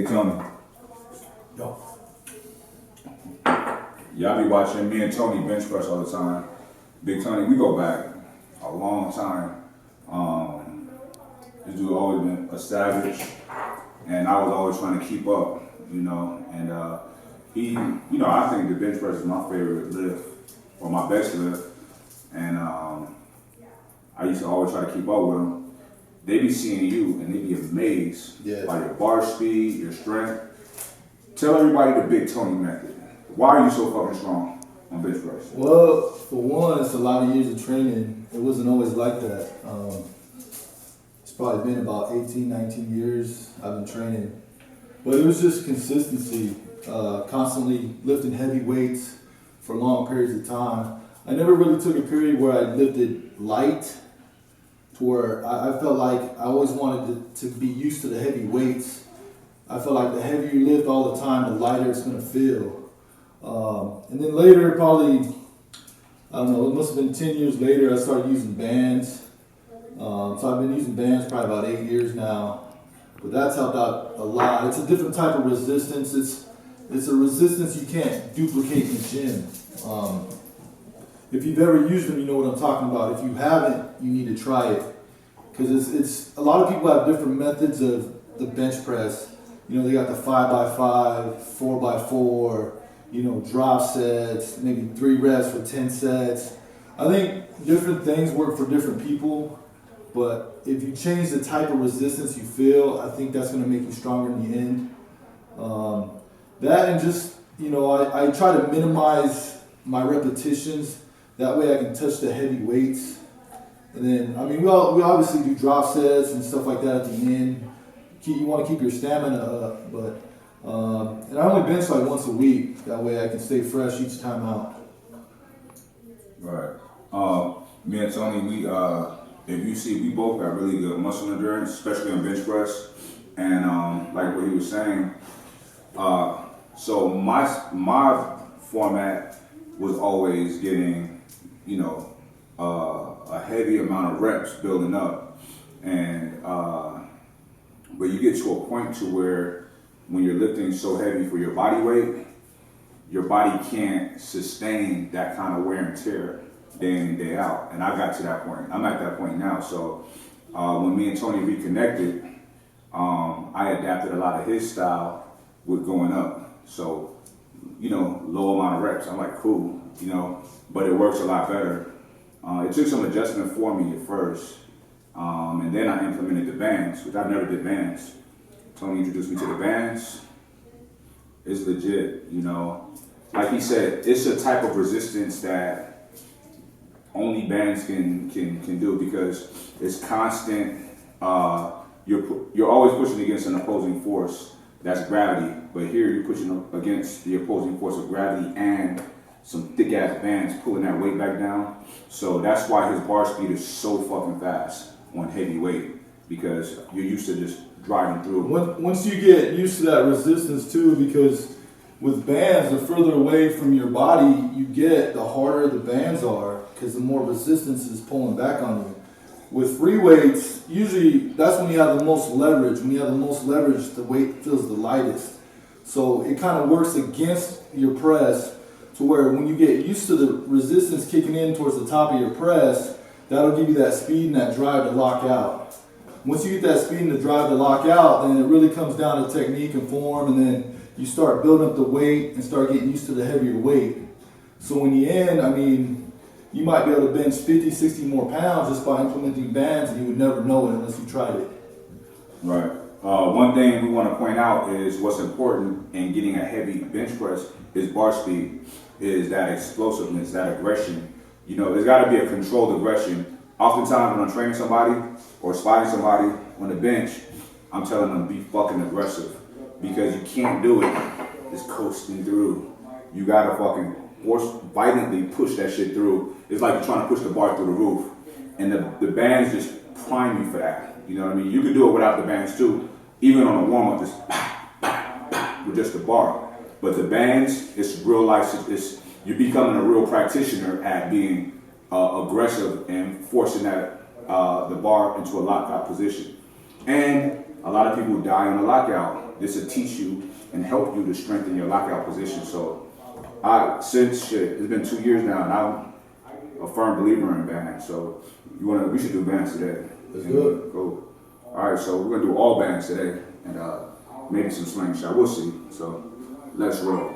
Big Tony. Yo. Y'all be watching me and Tony bench press all the time. Big Tony, we go back a long time. This dude always been established, and I was always trying to keep up, you know. And I think the bench press is my favorite lift, or my best lift. And I used to always try to keep up with them. They be seeing you and they be amazed by your bar speed, your strength. Tell everybody the Big Tony method. Why are you so fucking strong on bench press? Well, for one, it's a lot of years of training. It wasn't always like that. It's probably been about 18, 19 years I've been training. But it was just consistency, constantly lifting heavy weights for long periods of time. I never really took a period where I lifted light, to where I felt like I always wanted to be used to the heavy weights. I felt like the heavier you lift all the time, the lighter it's going to feel. And then later, probably, I don't know, it must have been 10 years later, I started using bands. So I've been using bands probably about 8 years now. But that's helped out a lot. It's a different type of resistance. It's a resistance you can't duplicate in the gym. If you've ever used them, you know what I'm talking about. If you haven't, you need to try it. Because it's a lot of people have different methods of the bench press. You know, they got the 5x5, 4x4, drop sets, maybe 3 reps for 10 sets. I think different things work for different people, but if you change the type of resistance you feel, I think that's going to make you stronger in the end. That and just, I try to minimize my repetitions. That way I can touch the heavy weights. And then, we obviously do drop sets and stuff like that at the end. You want to keep your stamina up, but and I only bench like once a week. That way I can stay fresh each time out. Right. Me and Tony, if you see, we both got really good muscle endurance, especially on bench press. And like what he was saying, so my format was always getting, a heavy amount of reps building up, and but you get to a point to where when you're lifting so heavy for your body weight, your body can't sustain that kind of wear and tear day in and day out. And I got to that point. I'm at that point now. So when me and Tony reconnected, I adapted a lot of his style with going up. So, low amount of reps. I'm like, cool, but it works a lot better. It took some adjustment for me at first. And then I implemented the bands, which I've never did bands. Tony introduced me to the bands. It's legit, Like he said, it's a type of resistance that only bands can do, because it's constant. You're always pushing against an opposing force. That's gravity. But here you're pushing against the opposing force of gravity and some thick ass bands pulling that weight back down. So that's why his bar speed is so fucking fast on heavy weight, because you're used to just driving through. Once you get used to that resistance too, because with bands, the further away from your body you get, the harder the bands are, because the more resistance is pulling back on you. With free weights, usually that's when you have the most leverage. When you have the most leverage, the weight feels the lightest. So it kind of works against your press, to where when you get used to the resistance kicking in towards the top of your press, that'll give you that speed and that drive to lock out. Once you get that speed and the drive to lock out, then it really comes down to technique and form, and then you start building up the weight and start getting used to the heavier weight. So in the end, you might be able to bench 50, 60 more pounds just by implementing bands, and you would never know it unless you tried it. Right. One thing we want to point out is what's important in getting a heavy bench press is bar speed, is that explosiveness, that aggression. There's got to be a controlled aggression. Oftentimes when I'm training somebody or spotting somebody on the bench, I'm telling them be fucking aggressive, because you can't do it just coasting through. You got to fucking violently push that shit through. It's like you're trying to push the bar through the roof. And the bands just prime you for that. You know what I mean? You can do it without the bands too. Even on a warm-up, just with just the bar. But the bands, it's real life. You're becoming a real practitioner at being aggressive and forcing that the bar into a lockout position. And A lot of people die on a lockout. This will teach you and help you to strengthen your lockout position. So since it's been 2 years now, and I'm a firm believer in bands. So we should do bands today. Let's do it. Cool. All right, so we're gonna do all bands today, and maybe some slingshot. We'll see. So let's roll.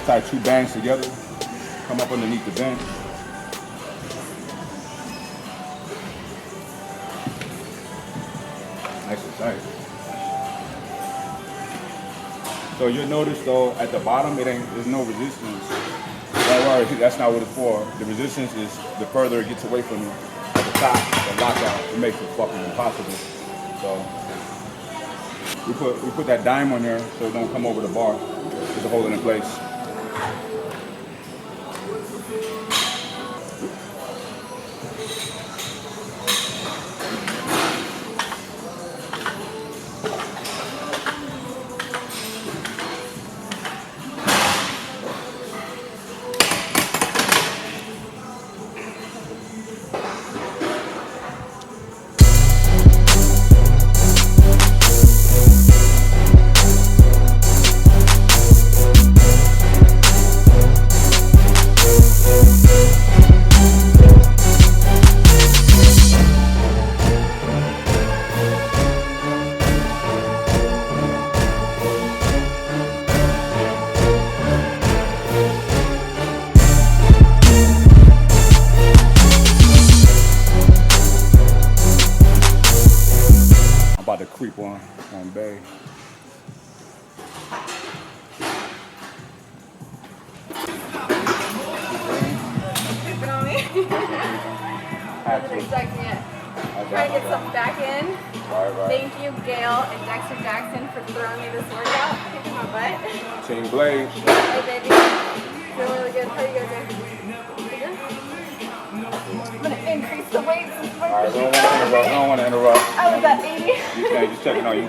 Tie 2 bands together, come up underneath the bench. Nice and tight. So you'll notice though, at the bottom, there's no resistance. Don't worry, that's not what it's for. The resistance is the further it gets away from you. At the top, the lockout, it makes it fucking impossible. So we put that dime on there so it don't come over the bar, just to hold it in place. About to creep on Bay. Creeping on me. I'm expecting it. Trying to get something back in. Right. Thank you, Gail and Dexter Jackson, for throwing me this workout, kicking my butt. Team Blade. Hey, baby. Feeling really good. How you guys doing? I'm gonna increase the weight since my Alright, don't want to interrupt. I was at 80. You can't, just checking on you.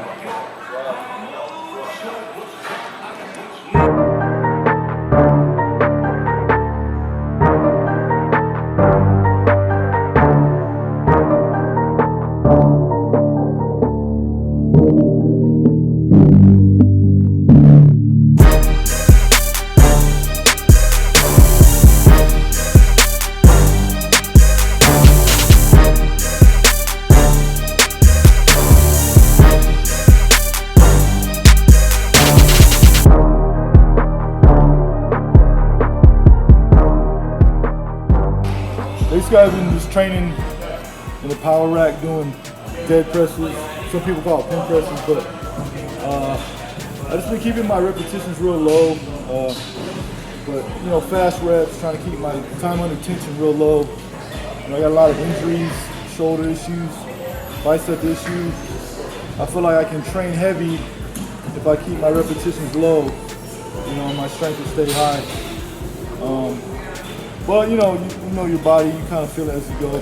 Basically, I've been just training in the power rack doing dead presses. Some people call it pin presses, but I just been keeping my repetitions real low. But fast reps, trying to keep my time under tension real low. I got a lot of injuries, shoulder issues, bicep issues. I feel like I can train heavy if I keep my repetitions low. My strength will stay high. But you know your body, you kind of feel it as you go.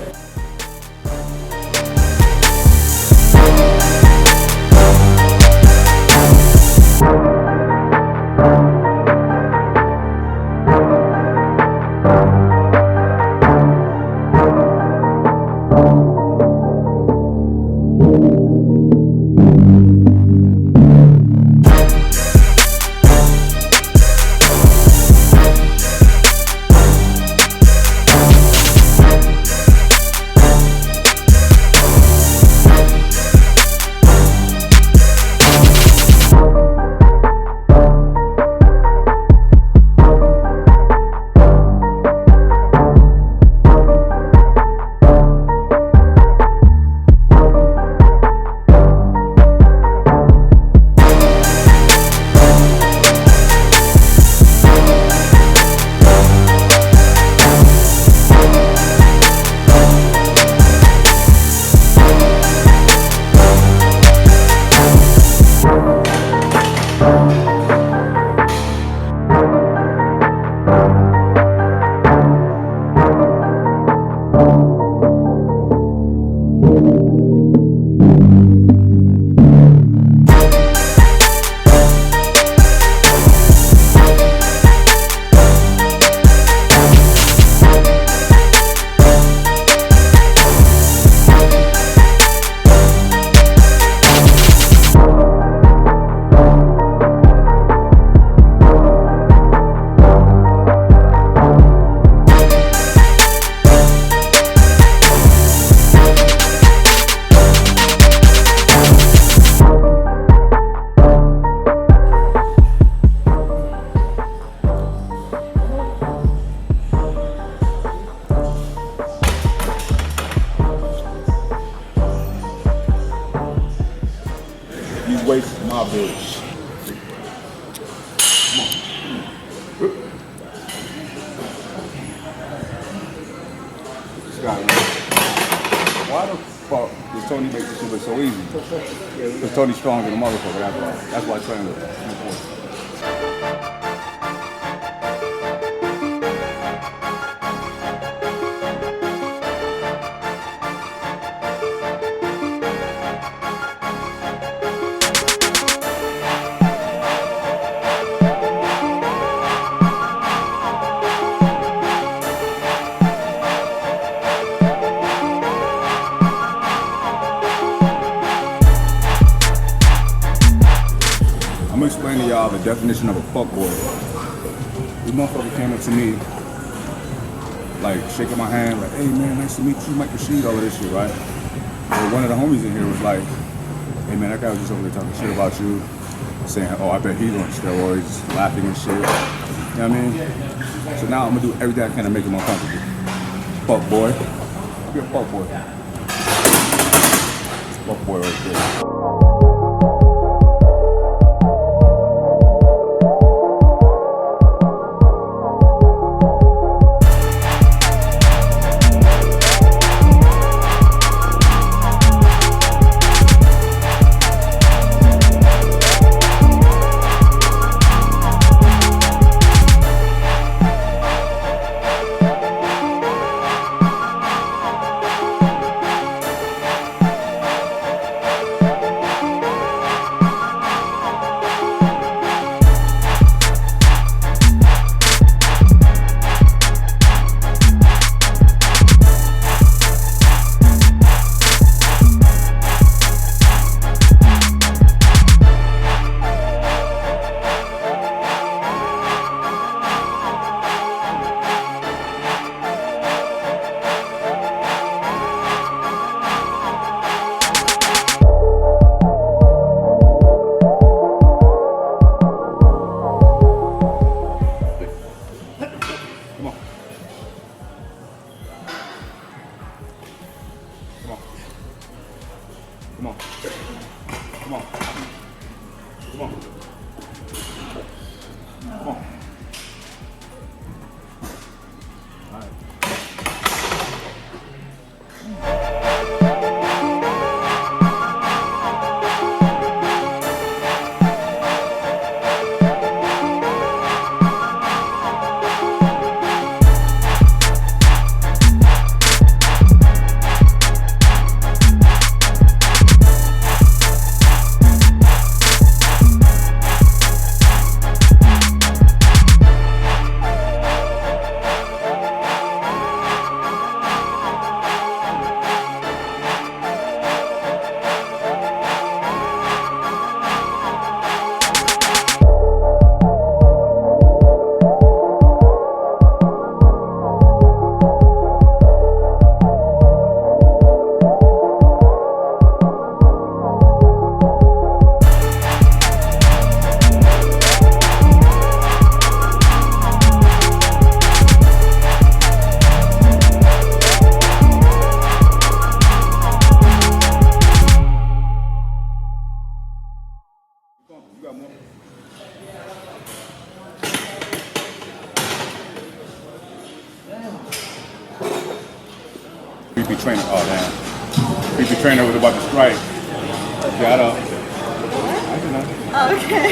weights, my boys. This guy, why the fuck does Tony make this shit look so easy? Because Tony's stronger than a motherfucker, that's why. That's why I train with him. I'm gonna explain to y'all the definition of a fuckboy. This motherfucker came up to me, like shaking my hand, like, hey man, nice to meet you, Mike Rashid, all of this shit, right? And one of the homies in here was like, hey man, that guy was just over there talking shit about you, saying, oh, I bet he's on steroids, laughing and shit. You know what I mean? So now I'm gonna do everything I can to make him uncomfortable. Fuckboy. Be a fuckboy. Fuckboy right there. Come on. Come on. Come on. Come on. All right. You got more? Creepy trainer. Oh damn. Creepy trainer was about to strike. Got up. Oh, okay.